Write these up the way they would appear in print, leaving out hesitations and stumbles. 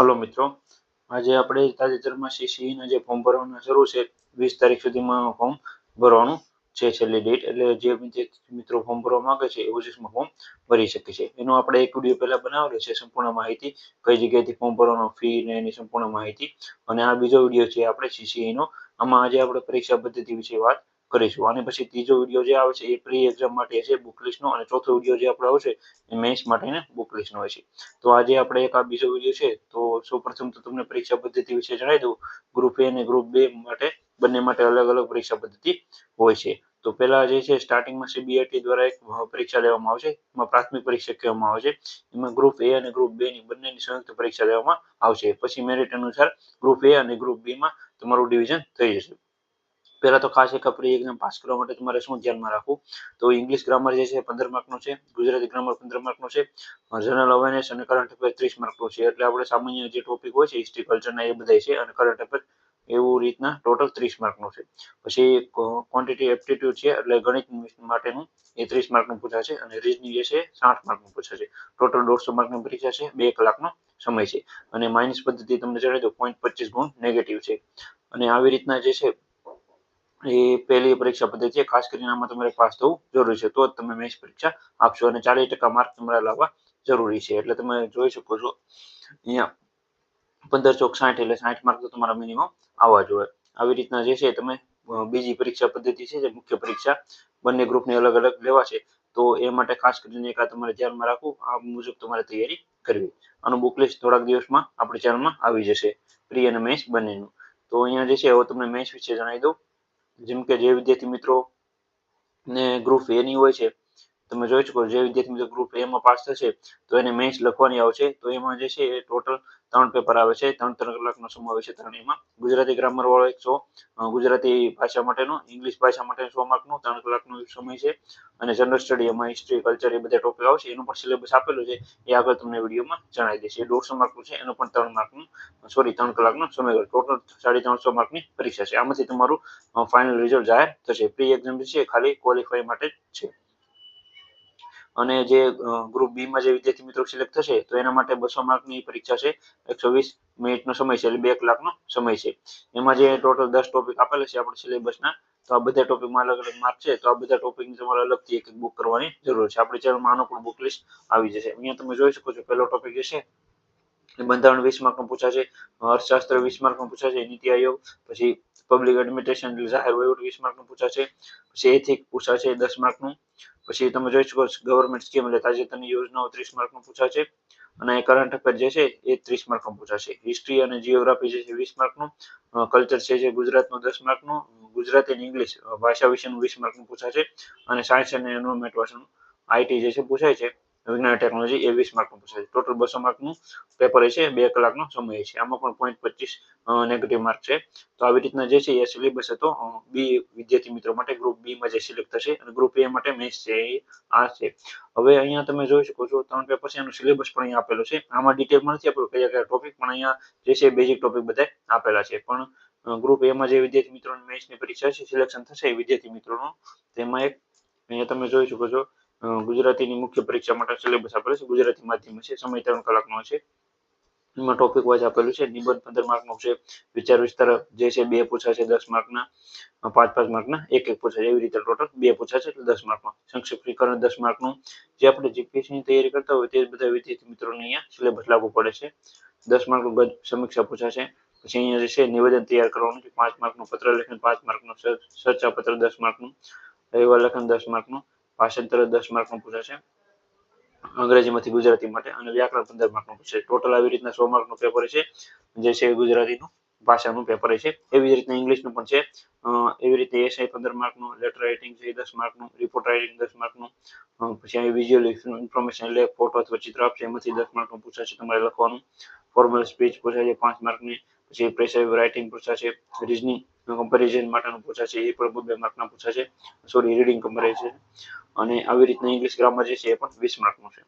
Hello મિત્રો, આજે આપણે તાજેતરમાં સીસીઈના જે ફોર્મ ભરવાના શરૂ છે 20 તારીખ સુધીમાં ફોર્મ ભરવાનું છે છેલ્લી ડેટ. એટલે જે મિત્રો ફોર્મ ભરવા માંગે છે એ ઓજસમાં ફોર્મ ભરી શકે છે. એનો આપણે એક વિડીયો પહેલા બનાવેલો છે, સંપૂર્ણ માહિતી કઈ જગ્યાએથી ફોર્મ ભરવાનો, ફી ને એની સંપૂર્ણ માહિતી. અને આ બીજો વિડીયો છે આપણે સીસીઈનો. આમાં આજે આપણે પરીક્ષા પદ્ધતિ વિશે વાત કરીશું. અને પછી ત્રીજો વિડીયો જે આવે છે એ પ્રી એક્ઝામ માટે છે, બુક લિસ્ટનો. અને ચોથો વિડીયો જે આપણે આવશે એ મેન્સ માટેને બુક લિસ્ટનો હોય છે. તો આજે આપણે એક આ બીજો વિડીયો છે. તો સૌપ્રથમ તો તમને પરીક્ષા પદ્ધતિ વિશે જણાવી દઉં. ગ્રુપ એ અને ગ્રુપ બે માટે બંને માટે અલગ અલગ પરીક્ષા પદ્ધતિ હોય છે. તો પહેલા જે છે સ્ટાર્ટિંગમાં સીબીઆરટી દ્વારા એક પરીક્ષા લેવામાં આવશે, એમાં પ્રાથમિક પરીક્ષા કહેવામાં આવે છે. એમાં ગ્રુપ એ અને ગ્રુપ બે ની બંનેની સંયુક્ત પરીક્ષા લેવામાં આવશે. પછી મેરિટ અનુસાર ગ્રુપ એ અને ગ્રુપ બી માં તમારું ડિવિઝન થઈ જશે. પહેલા તો ખાસ એક પ્રી એક્ઝામ પાસ કરવા માટે તમારે શું ધ્યાનમાં રાખવું, તો ઇંગ્લિશ ગ્રામર જે છે 15 માર્કનો છે, ગુજરાતી ગ્રામર 15 માર્કનો છે, જનરલ અવેરનેસ અને કરંટ અફેર 30 માર્કનો છે. એટલે આપણે સામાન્ય જે ટોપિક હોય છે હિસ્ટ્રી કલ્ચરના એ બધા છે, અને કરંટ અફેર એવું રીતના ટોટલ 30 માર્કનો છે. પછી ક્વોન્ટિટી એપ્ટિટ્યુડ છે એટલે ગણિત માટેનું એ 30 માર્કનું પૂછાશે, અને રીઝનિંગ જે છે 60 માર્કનું પૂછાશે. ટોટલ 150 માર્કની પરીક્ષા છે, 2 કલાકનો સમય છે. અને માઇનસ પદ્ધતિ તમને જણાવી દો, 0.25 ગુણ નેગેટિવ છે. અને આવી રીતના જે છે એ પહેલી પરીક્ષા પદ્ધતિ છે. ખાસ કરીને આમાં તમારે પાસ થવું જરૂરી છે, તો જ તમે મેન્સ પરીક્ષા આપશો. અને 40% માર્ક તમારે લાવવા જરૂરી છે. એટલે તમે જોઈ શકો છો અહીંયા 15 ચોક 60 એટલે 60 માર્ક તો તમારા મિનિમમ આવવા જોઈએ. આવી રીતના જે છે તમે બીજી પરીક્ષા પદ્ધતિ છે જે મુખ્ય પરીક્ષા બંને ગ્રુપની અલગ અલગ લેવા છે. તો એ માટે ખાસ કરીને એક આ તમારે ધ્યાનમાં રાખવું, આ મુજબ તમારે તૈયારી કરવી. આનું બુક લિસ્ટ થોડાક દિવસમાં આપણી ચેનલમાં આવી જશે, પ્રી અને મેન્સ બંનેનું. તો અહીંયા જે છે હવે તમને મેન્સ વિશે જણાવી દઉં. જેમ કે જે વિદ્યાર્થી મિત્રો ને ગ્રુપ એ ની હોય છે, તમે જોઈ શકો જે વિદ્યાર્થી મિત્રો ગ્રુપ એમાં પાસ થશે તો એને મેન્સ લખવાની આવશે. તો એમાં જે છે એ ટોટલ 3 પેપર આવે છે, 3 કલાકનો સમય હોય છે ત્રણેયમાં. ગુજરાતી ગ્રામર વાળો 100, ગુજરાતી ભાષા માટેનો, ઇંગ્લિશ ભાષા માટે 100 માર્કનો 3 કલાકનો સમય છે. અને જનરલ સ્ટડી એમાં હિસ્ટ્રી કલ્ચર એ બધા ટોપિક આવશે. એનું પણ સિલેબસ આપેલું છે, એ આગળ તમને વિડીયોમાં જણાવી દેશે. 150 માર્કનું છે, એનો પણ 3 માર્કનું 3 કલાકનો સમય. ટોટલ 350 માર્કની પરીક્ષા છે. આમાંથી તમારું ફાઇનલ રિઝલ્ટ જાહેર થશે. પ્રી એક્ઝામ જે છે ખાલી ક્વોલિફાય માટે જ છે. અને જે ગ્રુપ બી માં જે વિદ્યાર્થી મિત્રો સિલેક્ટ થશે તો એના માટે 200 માર્કની પરીક્ષા છે, 120 મિનિટનો સમય છે, એટલે 2 કલાકનો સમય છે. એમાં જે ટોટલ 10 ટોપિક આપેલા છે આપણે સિલેબસના, તો આ બધા ટોપિકમાં અલગ અલગ માર્ક છે. તો આ બધા ટોપિકની તમારે અલગથી એક બુક કરવાની જરૂર છે. આપણી ચેનલમાં આનો પણ બુક લિસ્ટ આવી જશે. અહીંયા તમે જોઈ શકો છો પહેલો ટોપિક જે છે એ બંધારણ 20 માર્કનું પૂછાશે, અર્થશાસ્ત્ર 20 માર્કનું પૂછાશે, નીતિ આયોગ, પછી પબ્લિક એડમિનિસ્ટ્રેશન જાહેર વહીવટ 20 માર્કનું પૂછાશે, પછી એથિક પૂછાશે 10 માર્કનું. પછી તમે જોઈ શકો ગવર્મેન્ટ સ્કીમ એટલે તાજેતરની યોજનાઓ 30 માર્કનું પૂછાશે. અને કરંટ અફેર જે છે એ 30 માર્કનું પૂછાશે. હિસ્ટ્રી અને જીઓગ્રાફી જે છે 20 માર્કનું, કલ્ચર છે જે ગુજરાતનું 10 માર્કનું, ગુજરાતી અને ઇંગ્લિશ ભાષા વિશેનું 20 માર્કનું પૂછાશે. અને સાયન્સ અને એન્વાયરમેન્ટ ભાષાનું આઈટી જે છે પૂછાય છે, વિજ્ઞાન ટેકનોલોજી, એ 20 માર્કનું પૂછાય છે. ટોટલ 200 માર્કનું પેપર છે, 2 કલાકનો સમય છે. આમાં પણ 0.25 નેગેટિવ માર્ક છે. તો આવી રીતના જે છે એ સિલેબસ હતો બી વિદ્યાર્થી મિત્રો માટે ગ્રુપ બી માં જે સિલેક્ટ થશે. અને ગ્રુપ એ માટે મેથ્સ છે એ આ છે. હવે અહીંયા તમે જોઈ શકો છો 3 પેપર છે, એનો સિલેબસ પણ અહીંયા આપેલો છે. આમાં ડિટેલમાં નથી આપેલું કયા કયા ટોપિક, પણ અહીંયા જે છે બેઝિક ટોપિક બધા આપેલા છે. પણ ગ્રુપ એમાં જે વિદ્યાર્થી મિત્રોને મેથ્સની પરીક્ષા છે સિલેક્શન થશે એ વિદ્યાર્થી મિત્રોનું, તેમાં એક અહીંયા તમે જોઈ શકો છો ગુજરાતીની મુખ્ય પરીક્ષા માટે સિલેબસ આપેલો છે. ગુજરાતી માધ્યમ છે, સમય 3 કલાકનો છે. એમાં ટોપિક વાઇઝ આપેલું છે. નિબંધ 15 માર્કનો છે, વિચાર વિસ્તાર જે છે 2 પૂછાશે 10 માર્કના, 5 માર્કના એક પૂછાશે. એવી રીતે ટોટલ 2 પૂછાશે એટલે 10 માર્કમાં. સંક્ષિપ્તીકરણ 10 માર્કનું. જે આપણે જીપીએસસીની તૈયારી કરતા હોય તે બધા વિદ્યાર્થી મિત્રોને અહીંયા સિલેબસ લાગુ પડે છે. 10 માર્કનું ગદ્ય સમીક્ષા પૂછાશે. પછી અહીંયા જે છે નિવેદન તૈયાર કરવાનું છે, 5 માર્કનું, પત્ર લેખન 5 માર્કનું, ચર્ચા પત્ર 10 માર્કનું, અહેવાલ લેખન 10 માર્કનું, ભાષાંતર 10 માર્કનું પૂછાશે અંગ્રેજીમાંથી ગુજરાતી માટે, અને વ્યાકરણ 15 માર્કનું પૂછાશે. ટોટલ આવી રીતના 100 માર્કનું પેપર છે, જે છે ગુજરાતીનું ભાષાનું પેપર છે. એવી જ રીતના ઇંગ્લિશનું પણ છે. એવી રીતે એસઆઈ 15 માર્કનું, લેટર રાઇટિંગ છે 10 માર્કનું, રિપોર્ટ રાઇટિંગ 10 માર્કનું, પછી અહીં વિઝ્યુઅલ ઇન્ફોર્મેશન એટલે ફોટો અથવા ચિત્ર આપશે એમાંથી 10 માર્કનું પૂછાશે તમારે લખવાનું. ફોર્મલ સ્પીચ પૂછાશે 5 માર્કની. પછી પ્રેસર રાઇટિંગ પૂછાશે, રીઝનિંગ કમ્પેરિઝન માટેનું પૂછાશે, એ પણ 2 માર્કના પૂછાશે. Sorry, reading comparison. અને આવી રીતના ઇંગ્લિશ ગ્રામર જે છે એ પણ 20 માર્કનું છે.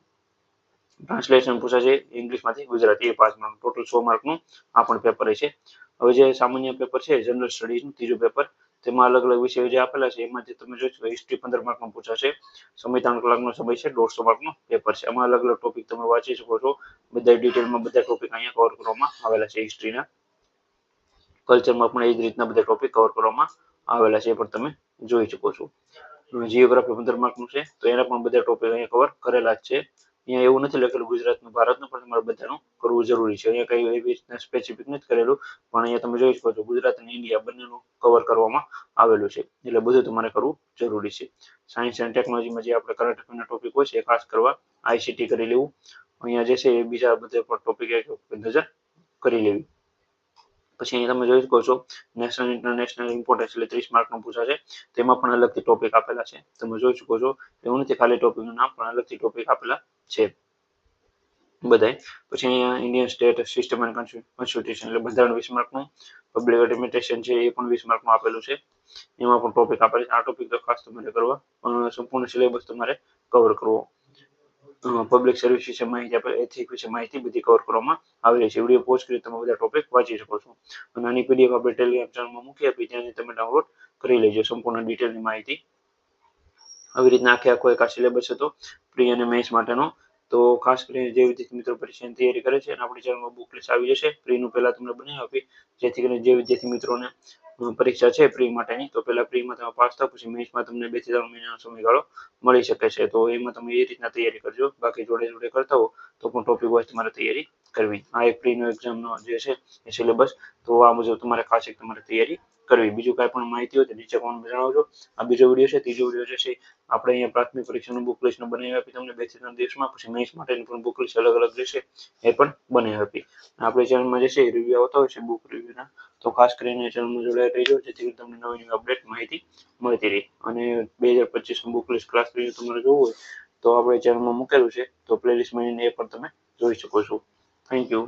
ટ્રાન્સલેશન પૂછાશે ઇંગ્લિશમાંથી ગુજરાતી, એ 5 માર્કનું. ટોટલ 100 માર્કનું આ પણ પેપર છે. હવે જે સામાન્ય પેપર છે જનરલ સ્ટડીઝનું ત્રીજું પેપર, તેમાં અલગ અલગ વિષયો જે આપેલા છે એમાંથી તમે જોઈ શકો હિસ્ટ્રી 15 માર્કનું પૂછાશે, સમય 3 કલાકનો સમય છે, 150 માર્કનું પેપર છે. આમાં અલગ અલગ ટોપિક તમે વાંચી શકો છો, બધા ડિટેલમાં બધા ટોપિક અહીંયા કવર કરવામાં આવેલા છે. હિસ્ટ્રીના, કલ્ચરમાં પણ એ જ રીતના બધા ટોપિક કવર કરવામાં આવેલા છે, એ પણ તમે જોઈ શકો છો. જીઓગ્રાફી 15 માર્કનું છે તો એના પણ બધા ટોપિક અહીંયા કવર કરેલા જ છે. અહીંયા એવું નથી લખેલું ગુજરાતનું ભારતનું, પણ તમારે બધાનું કરવું જરૂરી છે. અહીંયા કઈ એવી રીતના સ્પેસિફિક નથી કરેલું, પણ અહીંયા તમે જોઈ શકો છો ગુજરાત અને ઇન્ડિયા બંનેનું કવર કરવામાં આવેલું છે, એટલે બધું તમારે કરવું જરૂરી છે. સાયન્સ એન્ડ ટેકનોલોજીમાં જે આપણે કરંટ અફેરના ટોપિક હોય છે એ ખાસ કરવા આઈસીટી કરી લેવું. અહીંયા જે છે એ બીજા બધા પણ ટોપિક નજર કરી લેવી. પછી અહીંયા તમે જોઈ શકો છો નેશનલ ઇન્ટરનેશનલ ઇમ્પોર્ટન્સ એટલે 30 માર્કનું પૂછાશે, તેમાં પણ અલગથી ટોપિક આપેલા છે, તમે જોઈ શકો છો. એવું નથી ખાલી ટોપિકનું નામ, પણ અલગથી ટોપિક આપેલા છે બધાય. પછી અહીંયા Indian state system and constitution એટલે બંધારણ 20 માર્કનું, પબ્લિક એડમિનિસ્ટ્રેશન છે એ પણ 20 માર્કનું આપેલું છે, એમાં પણ ટોપિક આપેલા છે. આ ટોપિક તો ખાસ તમારે કરવા, સંપૂર્ણ સિલેબસ તમારે કવર કરવો. પબ્લિક સર્વિસ વિશે માહિતી આપે, એથિક વિશે માહિતી બધી કવર કરવામાં આવેલી છે. વિડીયો પોસ્ટ કરી તમે બધા ટોપિક વાંચી શકો છો, અને આની પીડીએફ આપણે ટેલિગ્રામ ચેનલમાં મૂકી આપી, ત્યાંથી તમે ડાઉનલોડ કરી લેજો સંપૂર્ણ ડિટેલની માહિતી. આવી રીતના આખો એક આ સિલેબસ હતો પ્રી અને મેન્સ માટેનો. તો ખાસ કરીને જે વિદ્યાર્થી મિત્રો પરીક્ષાની તૈયારી કરે છે અને આપણી ચેનલમાં બુક લિસ્ટ આવી જશે પ્રીનું પહેલા તમને બનાવી આપી, જેથી કરીને જે વિદ્યાર્થી મિત્રોને પરીક્ષા છે પ્રી માટેની, તો પહેલા પ્રીમાં તમે પાસ થાવ, પછી મેન્સમાં તમને 2 થી 3 મહિનાનો સમયગાળો મળી શકે છે. તો એમાં તમે એ રીતના તૈયારી કરજો. બાકી જોડે જોડે કરતા હો તો પણ ટોપિક વાઇઝ તમારે તૈયારી કરવી. આ એક પ્રીનો એક્ઝામનો જે છે એ સિલેબસ, તો આ મુજબ તમારે ખાસ એક તમારે તૈયારી કરવી. બીજું કાંઈ પણ માહિતી હોય તો નીચે કોમેન્ટ જણાવજો. આ બીજો વિડીયો છે. ત્રીજો વિડીયો જે છે આપણે અહીંયા પ્રાથમિક પરીક્ષાનું બુક લિસ્ટ બનાવી આપી તમને 2 થી 3 દિવસમાં. પછી મેન્સ માટેની પણ બુક લિસ્ટ અલગ અલગ રહેશે એ પણ બનાવી આપી. આપણી ચેનલમાં જે છે એ રિવ્યુ આવતા હોય છે બુક રિવ્યુના, તો ખાસ કરીને ચેનલમાં જોડાઈ રહેજો, જેથી કરીને તમને નવી નવી અપડેટ માહિતી મળતી રહે. અને 2025 બુક લિસ્ટ ક્લાસ રિવ્યુ તમારે જોવું હોય તો આપણે ચેનલમાં મૂકેલું છે, તો પ્લેલિસ્ટમાં એ પણ તમે જોઈ શકો છો. Thank you.